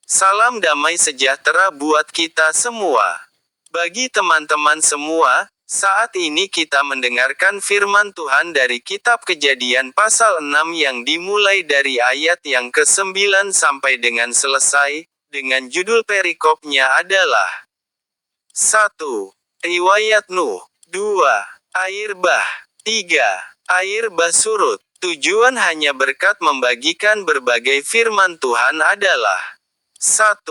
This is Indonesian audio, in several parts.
Salam damai sejahtera buat kita semua. Bagi teman-teman semua, saat ini kita mendengarkan firman Tuhan dari kitab Kejadian pasal 6 yang dimulai dari ayat yang ke-9 sampai dengan selesai, dengan judul perikopnya adalah 1. Riwayat Nuh. 2. Air bah. 3. Air bah surut. Tujuan hanya berkat membagikan berbagai firman Tuhan adalah 1.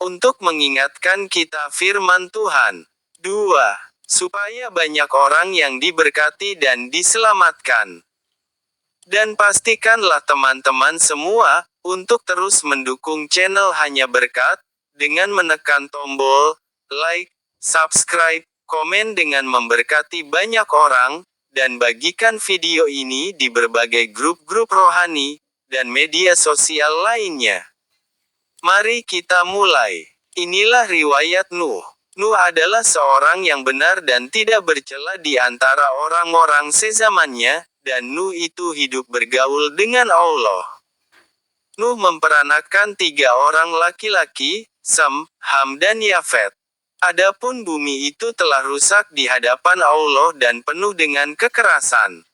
Untuk mengingatkan kita firman Tuhan. 2. Supaya banyak orang yang diberkati dan diselamatkan. Dan pastikanlah teman-teman semua, untuk terus mendukung channel Hanya Berkat, dengan menekan tombol like, subscribe, komen dengan memberkati banyak orang, dan bagikan video ini di berbagai grup-grup rohani, dan media sosial lainnya. Mari kita mulai. Inilah riwayat Nuh. Nuh adalah seorang yang benar dan tidak bercela di antara orang-orang sezamannya, dan Nuh itu hidup bergaul dengan Allah. Nuh memperanakan 3 orang laki-laki, Sem, Ham dan Yafet. Adapun bumi itu telah rusak di hadapan Allah dan penuh dengan kekerasan.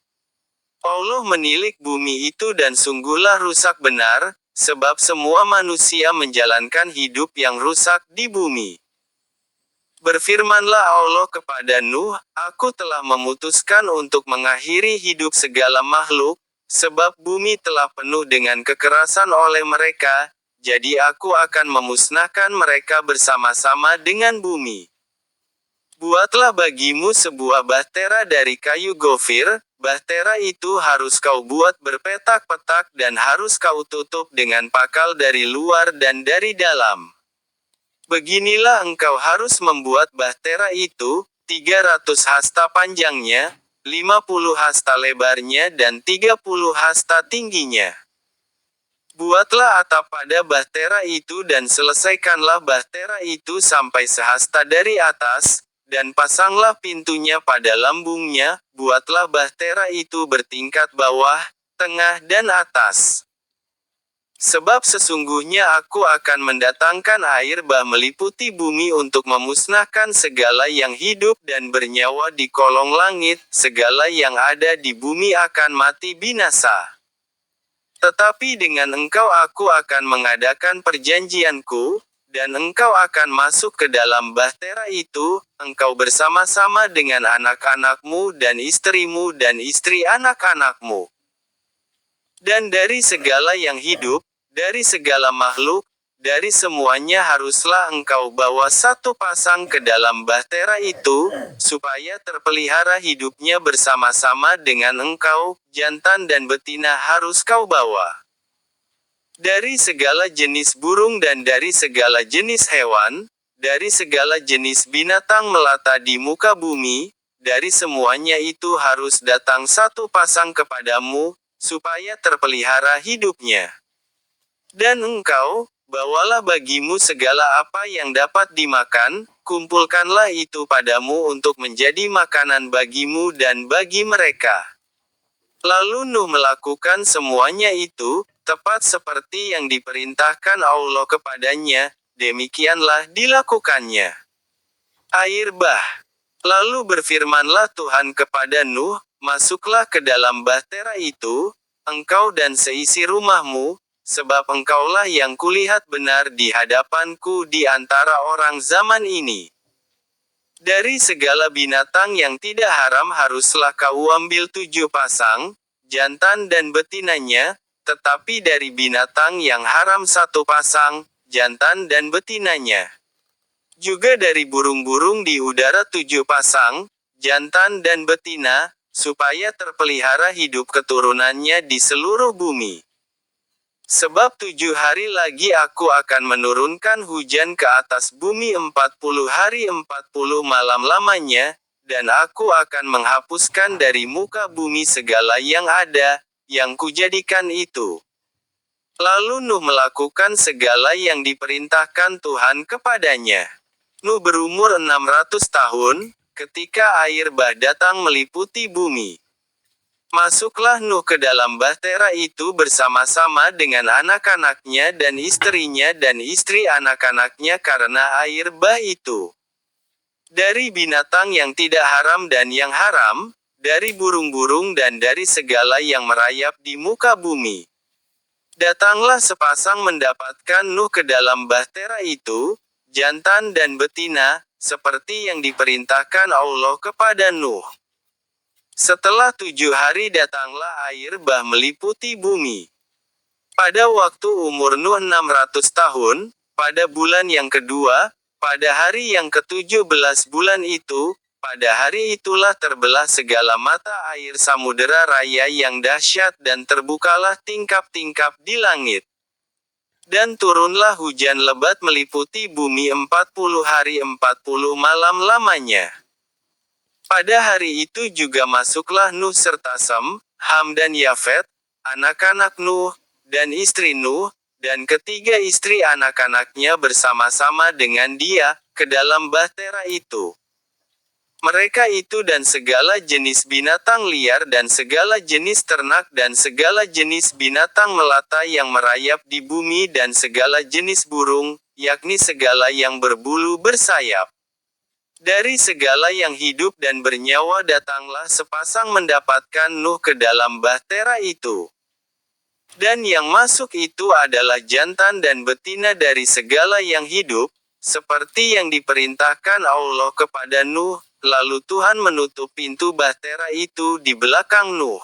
Allah menilik bumi itu dan sungguhlah rusak benar, sebab semua manusia menjalankan hidup yang rusak di bumi. Berfirmanlah Allah kepada Nuh, "Aku telah memutuskan untuk mengakhiri hidup segala makhluk, sebab bumi telah penuh dengan kekerasan oleh mereka, jadi aku akan memusnahkan mereka bersama-sama dengan bumi. Buatlah bagimu sebuah bahtera dari kayu gofir, bahtera itu harus kau buat berpetak-petak dan harus kau tutup dengan pakal dari luar dan dari dalam. Beginilah engkau harus membuat bahtera itu, 300 hasta panjangnya, 50 hasta lebarnya dan 30 hasta tingginya. Buatlah atap pada bahtera itu dan selesaikanlah bahtera itu sampai sehasta dari atas, dan pasanglah pintunya pada lambungnya, buatlah bahtera itu bertingkat bawah, tengah dan atas. Sebab sesungguhnya aku akan mendatangkan air bah meliputi bumi untuk memusnahkan segala yang hidup dan bernyawa di kolong langit, segala yang ada di bumi akan mati binasa. Tetapi dengan engkau aku akan mengadakan perjanjianku, dan engkau akan masuk ke dalam bahtera itu, engkau bersama-sama dengan anak-anakmu dan istrimu dan istri anak-anakmu. Dan dari segala yang hidup, dari segala makhluk, dari semuanya haruslah engkau bawa 1 pasang ke dalam bahtera itu, supaya terpelihara hidupnya bersama-sama dengan engkau, jantan dan betina harus kau bawa. Dari segala jenis burung dan dari segala jenis hewan, dari segala jenis binatang melata di muka bumi, dari semuanya itu harus datang 1 pasang kepadamu, supaya terpelihara hidupnya. Dan engkau, bawalah bagimu segala apa yang dapat dimakan, kumpulkanlah itu padamu untuk menjadi makanan bagimu dan bagi mereka." Lalu Nuh melakukan semuanya itu, tepat seperti yang diperintahkan Allah kepadanya, demikianlah dilakukannya. Air bah. Lalu berfirmanlah Tuhan kepada Nuh, "Masuklah ke dalam bahtera itu, engkau dan seisi rumahmu, sebab engkaulah yang kulihat benar di hadapanku di antara orang zaman ini. Dari segala binatang yang tidak haram haruslah kau ambil 7 pasang, jantan dan betinanya, tetapi dari binatang yang haram 1 pasang, jantan dan betinanya. Juga dari burung-burung di udara 7 pasang, jantan dan betina, supaya terpelihara hidup keturunannya di seluruh bumi. Sebab 7 hari lagi aku akan menurunkan hujan ke atas bumi 40 hari 40 malam lamanya, dan aku akan menghapuskan dari muka bumi segala yang ada, yang kujadikan itu." Lalu Nuh melakukan segala yang diperintahkan Tuhan kepadanya. Nuh berumur 600 tahun, ketika air bah datang meliputi bumi. Masuklah Nuh ke dalam bahtera itu bersama-sama dengan anak-anaknya dan istrinya dan istri anak-anaknya karena air bah itu. Dari binatang yang tidak haram dan yang haram, dari burung-burung dan dari segala yang merayap di muka bumi. Datanglah sepasang mendapatkan Nuh ke dalam bahtera itu, jantan dan betina, seperti yang diperintahkan Allah kepada Nuh. Setelah 7 hari datanglah air bah meliputi bumi. Pada waktu umur Nuh 600 tahun, pada bulan yang kedua, pada hari yang ke-17 bulan itu, pada hari itulah terbelah segala mata air samudera raya yang dahsyat dan terbukalah tingkap-tingkap di langit. Dan turunlah hujan lebat meliputi bumi 40 hari 40 malam lamanya. Pada hari itu juga masuklah Nuh serta Sem, Ham dan Yafet, anak-anak Nuh, dan istri Nuh, dan ketiga istri anak-anaknya bersama-sama dengan dia, ke dalam bahtera itu. Mereka itu dan segala jenis binatang liar dan segala jenis ternak dan segala jenis binatang melata yang merayap di bumi dan segala jenis burung, yakni segala yang berbulu bersayap. Dari segala yang hidup dan bernyawa datanglah sepasang mendapatkan Nuh ke dalam bahtera itu. Dan yang masuk itu adalah jantan dan betina dari segala yang hidup, seperti yang diperintahkan Allah kepada Nuh, lalu Tuhan menutup pintu bahtera itu di belakang Nuh.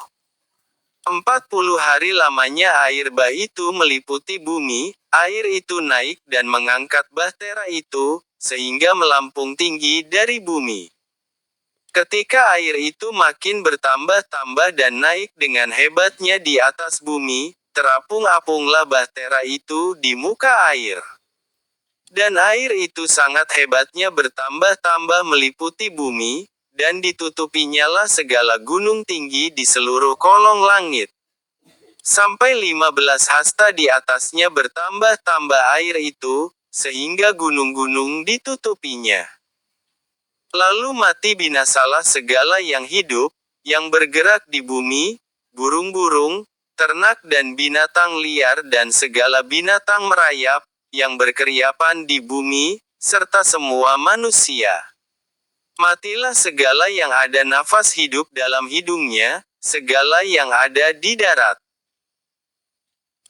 40 hari lamanya air bah itu meliputi bumi, air itu naik dan mengangkat bahtera itu, sehingga melampung tinggi dari bumi. Ketika air itu makin bertambah-tambah dan naik dengan hebatnya di atas bumi, terapung-apunglah bahtera itu di muka air. Dan air itu sangat hebatnya bertambah-tambah meliputi bumi, dan ditutupinyalah segala gunung tinggi di seluruh kolong langit. Sampai 15 hasta di atasnya bertambah-tambah air itu, sehingga gunung-gunung ditutupinya. Lalu mati binasalah segala yang hidup, yang bergerak di bumi, burung-burung, ternak dan binatang liar dan segala binatang merayap, yang berkeriapan di bumi, serta semua manusia. Matilah segala yang ada nafas hidup dalam hidungnya, segala yang ada di darat.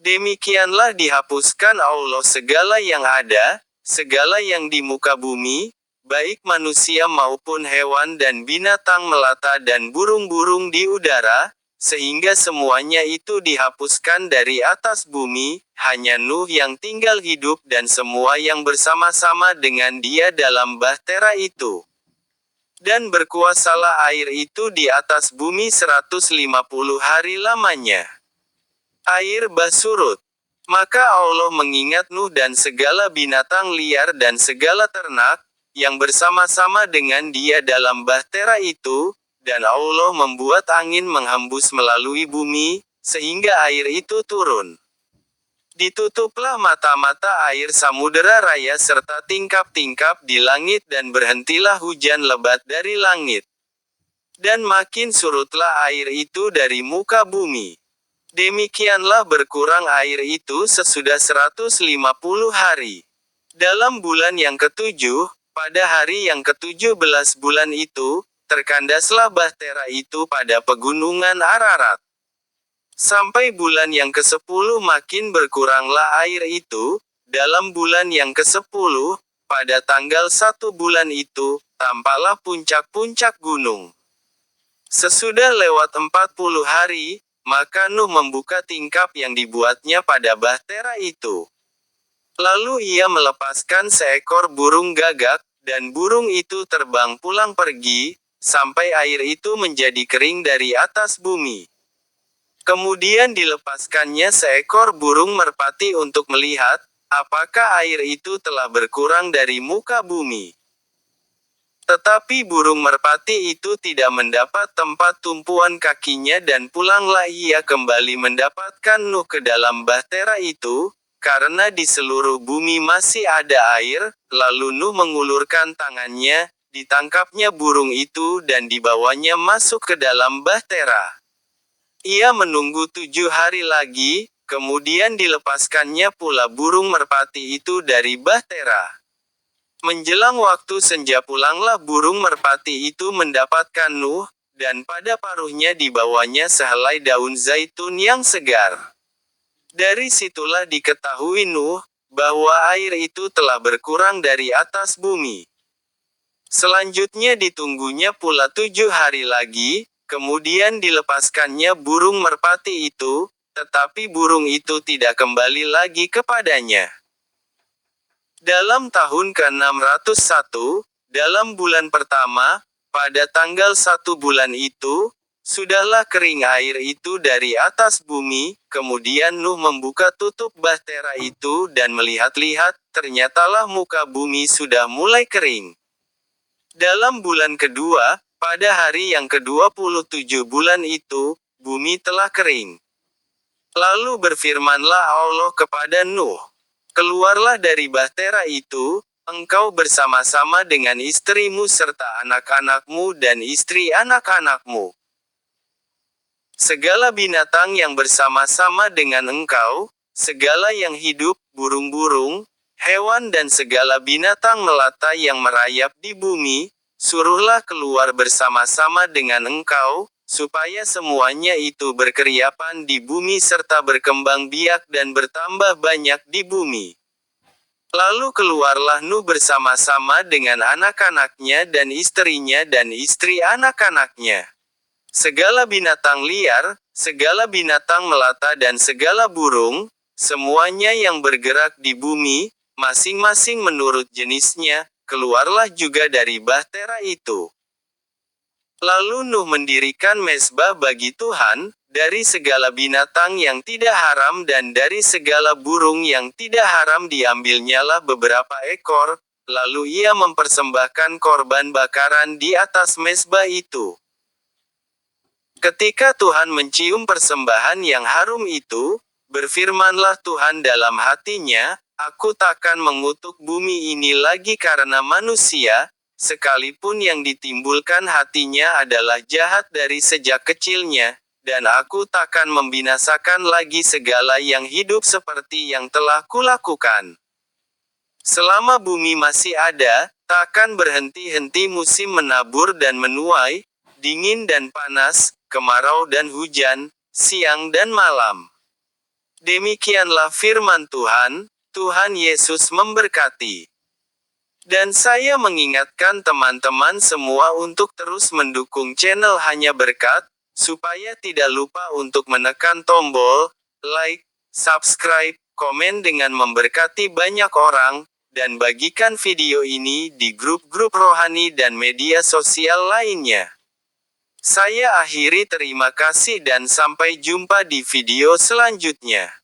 Demikianlah dihapuskan Allah segala yang ada, segala yang di muka bumi, baik manusia maupun hewan dan binatang melata dan burung-burung di udara, sehingga semuanya itu dihapuskan dari atas bumi, hanya Nuh yang tinggal hidup dan semua yang bersama-sama dengan dia dalam bahtera itu. Dan berkuasalah air itu di atas bumi 150 hari lamanya. Air bah surut. Maka Allah mengingat Nuh dan segala binatang liar dan segala ternak, yang bersama-sama dengan dia dalam bahtera itu, dan Allah membuat angin menghembus melalui bumi, sehingga air itu turun. Ditutuplah mata-mata air samudera raya serta tingkap-tingkap di langit dan berhentilah hujan lebat dari langit. Dan makin surutlah air itu dari muka bumi. Demikianlah berkurang air itu sesudah 150 hari. Dalam bulan yang ketujuh, pada hari yang ke-17 bulan itu, terkandaslah bahtera itu pada pegunungan Ararat. Sampai bulan yang ke-10 makin berkuranglah air itu, dalam bulan yang ke-10, pada tanggal 1 bulan itu, tampaklah puncak-puncak gunung. Sesudah lewat 40 hari, maka Nuh membuka tingkap yang dibuatnya pada bahtera itu. Lalu ia melepaskan seekor burung gagak, dan burung itu terbang pulang pergi, sampai air itu menjadi kering dari atas bumi. Kemudian dilepaskannya seekor burung merpati untuk melihat, apakah air itu telah berkurang dari muka bumi. Tetapi burung merpati itu tidak mendapat tempat tumpuan kakinya dan pulanglah ia kembali mendapatkan Nuh ke dalam bahtera itu, karena di seluruh bumi masih ada air, lalu Nuh mengulurkan tangannya, ditangkapnya burung itu dan dibawanya masuk ke dalam bahtera. Ia menunggu 7 hari lagi, kemudian dilepaskannya pula burung merpati itu dari bahtera. Menjelang waktu senja pulanglah burung merpati itu mendapatkan Nuh, dan pada paruhnya dibawanya sehelai daun zaitun yang segar. Dari situlah diketahui Nuh, bahwa air itu telah berkurang dari atas bumi. Selanjutnya ditunggunya pula 7 hari lagi, kemudian dilepaskannya burung merpati itu, tetapi burung itu tidak kembali lagi kepadanya. Dalam tahun ke-601, dalam bulan pertama, pada tanggal 1 bulan itu, sudahlah kering air itu dari atas bumi, kemudian Nuh membuka tutup bahtera itu dan melihat-lihat, ternyatalah muka bumi sudah mulai kering. Dalam bulan kedua, pada hari yang ke-27 bulan itu, bumi telah kering. Lalu berfirmanlah Allah kepada Nuh, "Keluarlah dari bahtera itu, engkau bersama-sama dengan istrimu serta anak-anakmu dan istri anak-anakmu. Segala binatang yang bersama-sama dengan engkau, segala yang hidup, burung-burung, hewan dan segala binatang melata yang merayap di bumi, suruhlah keluar bersama-sama dengan engkau, supaya semuanya itu berkeriapan di bumi serta berkembang biak dan bertambah banyak di bumi." Lalu keluarlah Nuh bersama-sama dengan anak-anaknya dan istrinya dan istri anak-anaknya. Segala binatang liar, segala binatang melata dan segala burung, semuanya yang bergerak di bumi, masing-masing menurut jenisnya, keluarlah juga dari bahtera itu. Lalu Nuh mendirikan mezbah bagi Tuhan, dari segala binatang yang tidak haram dan dari segala burung yang tidak haram diambilnyalah beberapa ekor, lalu ia mempersembahkan korban bakaran di atas mezbah itu. Ketika Tuhan mencium persembahan yang harum itu, berfirmanlah Tuhan dalam hatinya, "Aku takkan mengutuk bumi ini lagi karena manusia, sekalipun yang ditimbulkan hatinya adalah jahat dari sejak kecilnya, dan aku takkan membinasakan lagi segala yang hidup seperti yang telah kulakukan. Selama bumi masih ada, takkan berhenti-henti musim menabur dan menuai, dingin dan panas, kemarau dan hujan, siang dan malam." Demikianlah firman Tuhan, Tuhan Yesus memberkati. Dan saya mengingatkan teman-teman semua untuk terus mendukung channel Hanya Berkat, supaya tidak lupa untuk menekan tombol like, subscribe, komen dengan memberkati banyak orang, dan bagikan video ini di grup-grup rohani dan media sosial lainnya. Saya akhiri, terima kasih dan sampai jumpa di video selanjutnya.